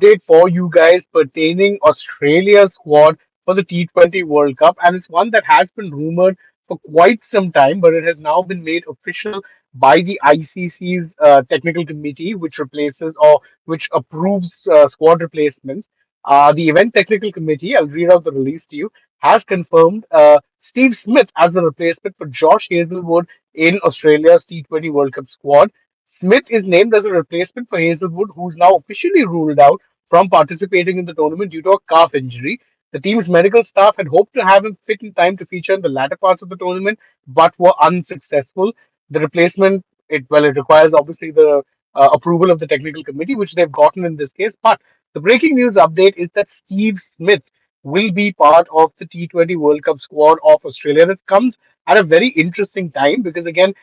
update for you guys pertaining Australia's squad for the T20 World Cup, and it's one that has been rumored for quite some time, but it has now been made official by the ICC's technical committee, which replaces or which approves squad replacements. The event technical committee, I'll read out the release to you, has confirmed Steve Smith as a replacement for Josh Hazlewood in Australia's T20 World Cup squad. Smith is named as a replacement for Hazelwood, who's now officially ruled out from participating in the tournament due to a calf injury. The team's medical staff had hoped to have him fit in time to feature in the latter parts of the tournament, but were unsuccessful. The replacement, it requires obviously the approval of the technical committee, which they've gotten in this case. But the breaking news update is that Steve Smith will be part of the T20 World Cup squad of Australia. That comes at a very interesting time because again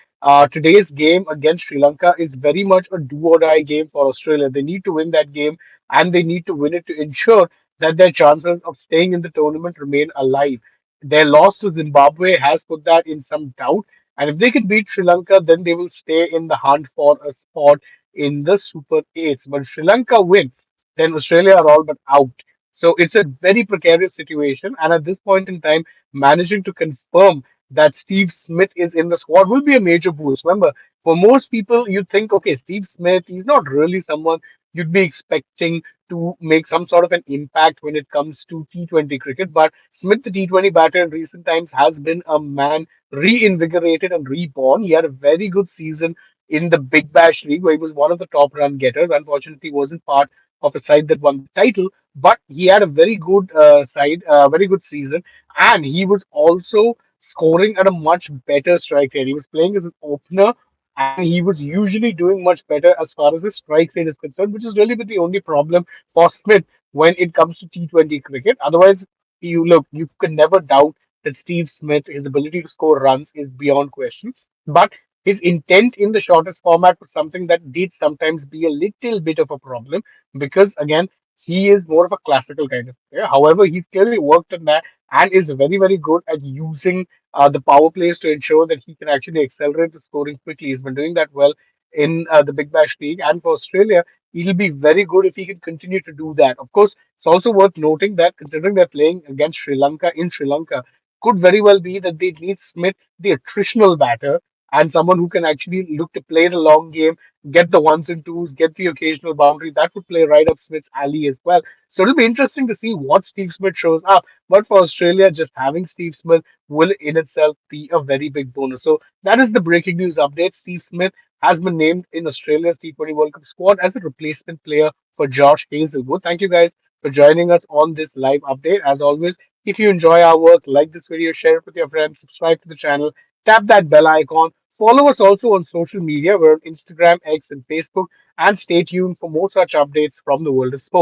today's game against Sri Lanka is very much a do or die game for Australia. They need to win that game and they need to win it to ensure that their chances of staying in the tournament remain alive. Their loss to Zimbabwe has put that in some doubt. And if they can beat Sri Lanka, then they will stay in the hunt for a spot in the Super 8s. But if Sri Lanka win, then Australia are all but out. So it's a very precarious situation. And at this point in time, managing to confirm that Steve Smith is in the squad will be a major boost. Remember, for most people, you think, okay, Steve Smith, he's not really someone you'd be expecting to make some sort of an impact when it comes to T20 cricket. But Smith, the T20 batter in recent times, has been a man reinvigorated and reborn. He had a very good season in the Big Bash League, where he was one of the top run getters. Unfortunately, he wasn't part of a side that won the title, but he had a very good very good season, and he was also scoring at a much better strike rate. He was playing as an opener, and he was usually doing much better as far as his strike rate is concerned, which is really been the only problem for Smith when it comes to T20 cricket. Otherwise, you can never doubt that Steve Smith, his ability to score runs is beyond question. But his intent in the shortest format was something that did sometimes be a little bit of a problem because, again, he is more of a classical kind of player. However, he's clearly worked on that and is very, very good at using the power plays to ensure that he can actually accelerate the scoring quickly. He's been doing that well in the Big Bash League, and for Australia, it'll be very good if he can continue to do that. Of course, it's also worth noting that considering they're playing against Sri Lanka in Sri Lanka, could very well be that they need Smith, the attritional batter, and someone who can actually look to play the long game, get the ones and twos, get the occasional boundary. That would play right up Smith's alley as well. So it'll be interesting to see what Steve Smith shows up. But for Australia, just having Steve Smith will in itself be a very big bonus. So that is the breaking news update. Steve Smith has been named in Australia's T20 World Cup squad as a replacement player for Josh Hazlewood. Thank you guys for joining us on this live update. As always, if you enjoy our work, like this video, share it with your friends, subscribe to the channel, tap that bell icon. Follow us also on social media. We're on Instagram, X, and Facebook. And stay tuned for more such updates from the world of sports.